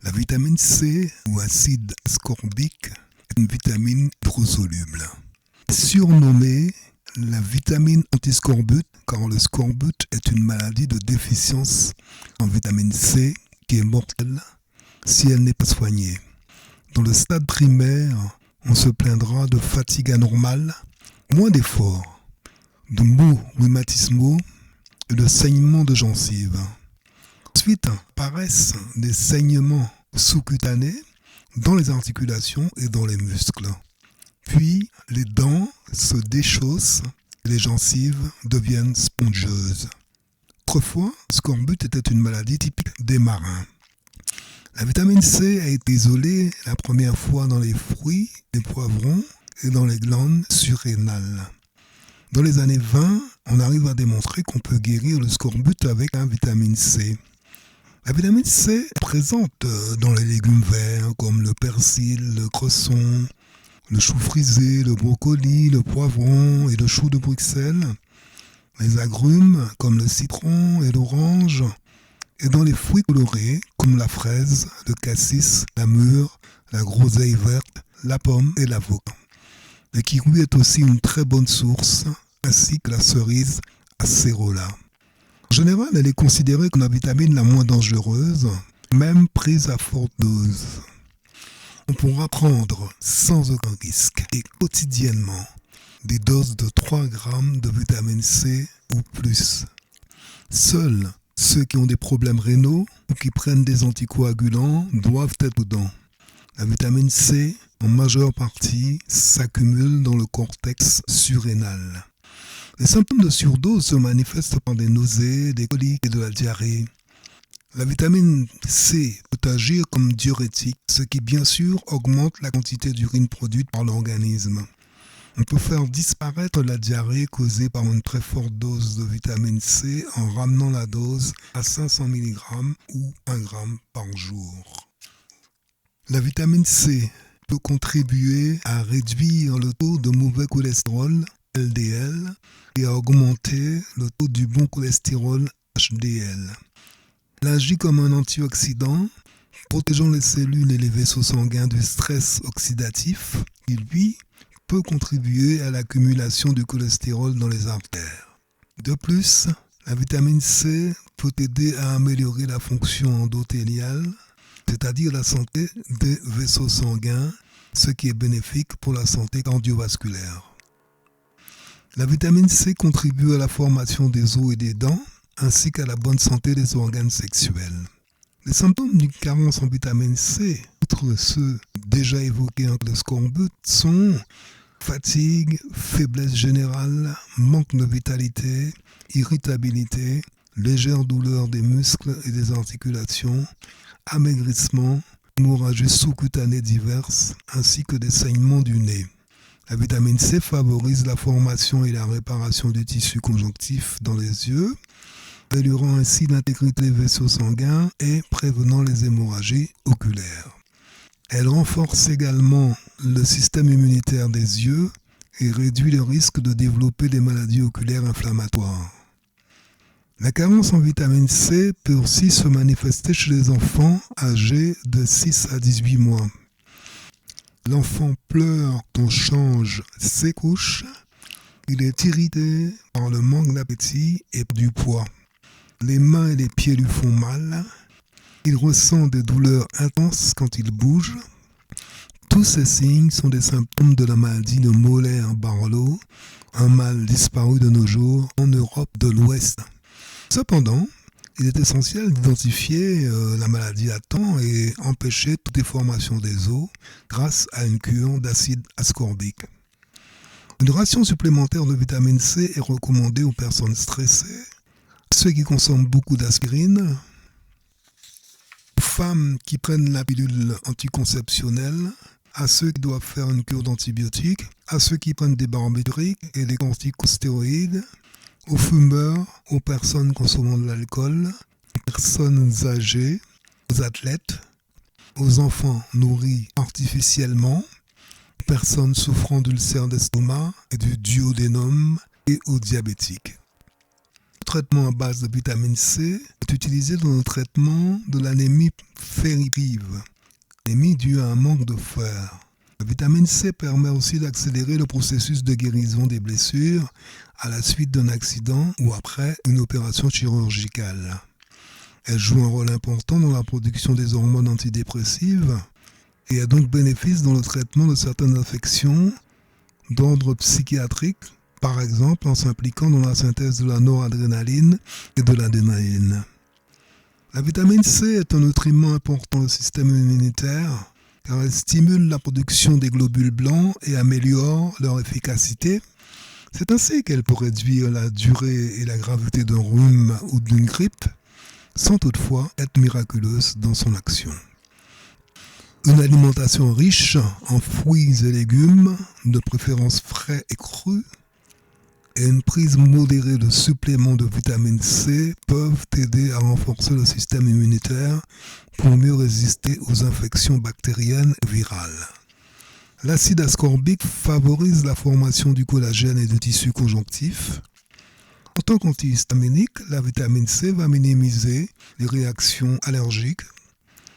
La vitamine C ou acide ascorbique est une vitamine hydrosoluble. Surnommée la vitamine antiscorbut car le scorbut est une maladie de déficience en vitamine C qui est mortelle si elle n'est pas soignée. Dans le stade primaire, on se plaindra de fatigue anormale, moins d'efforts, de maux rhumatismaux et de saignements de gencives. Ensuite apparaissent des saignements sous-cutanés dans les articulations et dans les muscles. Puis les dents se déchaussent et les gencives deviennent spongieuses. Autrefois, le scorbut était une maladie typique des marins. La vitamine C a été isolée la première fois dans les fruits, les poivrons et dans les glandes surrénales. Dans les années 20, on arrive à démontrer qu'on peut guérir le scorbut avec la vitamine C. La vitamine C est présente dans les légumes verts comme le persil, le cresson, le chou frisé, le brocoli, le poivron et le chou de Bruxelles, les agrumes comme le citron et l'orange, et dans les fruits colorés comme la fraise, le cassis, la mûre, la groseille verte, la pomme et l'avocat. Le kiwi est aussi une très bonne source, ainsi que la cerise acérola. En général, elle est considérée comme la vitamine la moins dangereuse, même prise à forte dose. On pourra prendre sans aucun risque et quotidiennement des doses de 3 grammes de vitamine C ou plus. Seuls ceux qui ont des problèmes rénaux ou qui prennent des anticoagulants doivent être prudents. La vitamine C, en majeure partie, s'accumule dans le cortex surrénal. Les symptômes de surdose se manifestent par des nausées, des coliques et de la diarrhée. La vitamine C peut agir comme diurétique, ce qui bien sûr augmente la quantité d'urine produite par l'organisme. On peut faire disparaître la diarrhée causée par une très forte dose de vitamine C en ramenant la dose à 500 mg ou 1 g par jour. La vitamine C peut contribuer à réduire le taux de mauvais cholestérol, LDL, et à augmenter le taux du bon cholestérol, HDL. Elle agit comme un antioxydant, protégeant les cellules et les vaisseaux sanguins du stress oxydatif, qui lui peut contribuer à l'accumulation du cholestérol dans les artères. De plus, la vitamine C peut aider à améliorer la fonction endothéliale, c'est-à-dire la santé des vaisseaux sanguins, ce qui est bénéfique pour la santé cardiovasculaire. La vitamine C contribue à la formation des os et des dents, ainsi qu'à la bonne santé des organes sexuels. Les symptômes d'une carence en vitamine C, outre ceux déjà évoqués entre le scorbut, sont fatigue, faiblesse générale, manque de vitalité, irritabilité, légère douleur des muscles et des articulations, amaigrissement, hémorragies sous-cutanées diverses, ainsi que des saignements du nez. La vitamine C favorise la formation et la réparation du tissu conjonctif dans les yeux, améliorant ainsi l'intégrité des vaisseaux sanguins et prévenant les hémorragies oculaires. Elle renforce également le système immunitaire des yeux et réduit le risque de développer des maladies oculaires inflammatoires. La carence en vitamine C peut aussi se manifester chez les enfants âgés de 6 à 18 mois. L'enfant pleure quand on change ses couches. Il est irrité par le manque d'appétit et du poids. Les mains et les pieds lui font mal. Il ressent des douleurs intenses quand il bouge. Tous ces signes sont des symptômes de la maladie de Moller-Barlow, un mal disparu de nos jours en Europe de l'Ouest. Cependant, il est essentiel d'identifier la maladie à temps et empêcher toute déformation des os grâce à une cure d'acide ascorbique. Une ration supplémentaire de vitamine C est recommandée aux personnes stressées, ceux qui consomment beaucoup d'aspirine, aux femmes qui prennent la pilule anticonceptionnelle, à ceux qui doivent faire une cure d'antibiotiques, à ceux qui prennent des barbituriques et des corticostéroïdes, aux fumeurs, aux personnes consommant de l'alcool, aux personnes âgées, aux athlètes, aux enfants nourris artificiellement, aux personnes souffrant d'ulcères d'estomac et du duodénum et aux diabétiques. traitement à base de vitamine C est utilisé dans le traitement de l'anémie ferripive, anémie due à un manque de fer. La vitamine C permet aussi d'accélérer le processus de guérison des blessures à la suite d'un accident ou après une opération chirurgicale. Elle joue un rôle important dans la production des hormones antidépressives et a donc bénéfice dans le traitement de certaines affections d'ordre psychiatrique, par exemple en s'impliquant dans la synthèse de la noradrénaline et de l'adrénaline. La vitamine C est un nutriment important du système immunitaire car elle stimule la production des globules blancs et améliore leur efficacité. C'est ainsi qu'elle peut réduire la durée et la gravité d'un rhume ou d'une grippe, sans toutefois être miraculeuse dans son action. Une alimentation riche en fruits et légumes, de préférence frais et crus, et une prise modérée de suppléments de vitamine C peuvent aider à renforcer le système immunitaire pour mieux résister aux infections bactériennes et virales. L'acide ascorbique favorise la formation du collagène et du tissu conjonctif. En tant qu'antihistaminique, la vitamine C va minimiser les réactions allergiques.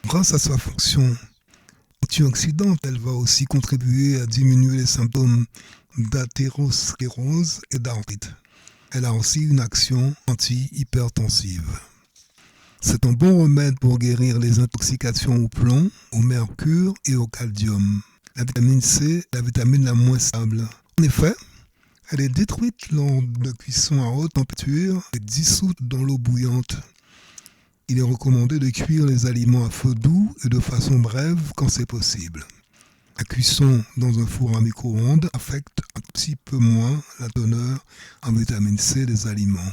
Grâce à sa fonction antioxydante, elle va aussi contribuer à diminuer les symptômes d'athérosclérose et d'arthrite. Elle a aussi une action anti-hypertensive. C'est un bon remède pour guérir les intoxications au plomb, au mercure et au calcium. La vitamine C est la vitamine la moins stable. En effet, elle est détruite lors de cuisson à haute température et dissoute dans l'eau bouillante. Il est recommandé de cuire les aliments à feu doux et de façon brève quand c'est possible. La cuisson dans un four à micro-ondes affecte un petit peu moins la teneur en vitamine C des aliments.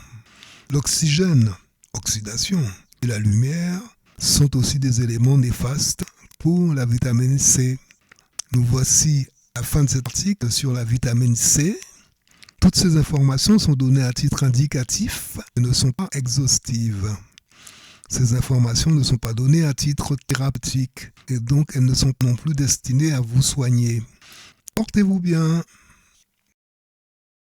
L'oxygène, oxydation, et la lumière sont aussi des éléments néfastes pour la vitamine C. Nous voici à la fin de cet article sur la vitamine C. Toutes ces informations sont données à titre indicatif et ne sont pas exhaustives. Ces informations ne sont pas données à titre thérapeutique et donc elles ne sont non plus destinées à vous soigner. Portez-vous bien.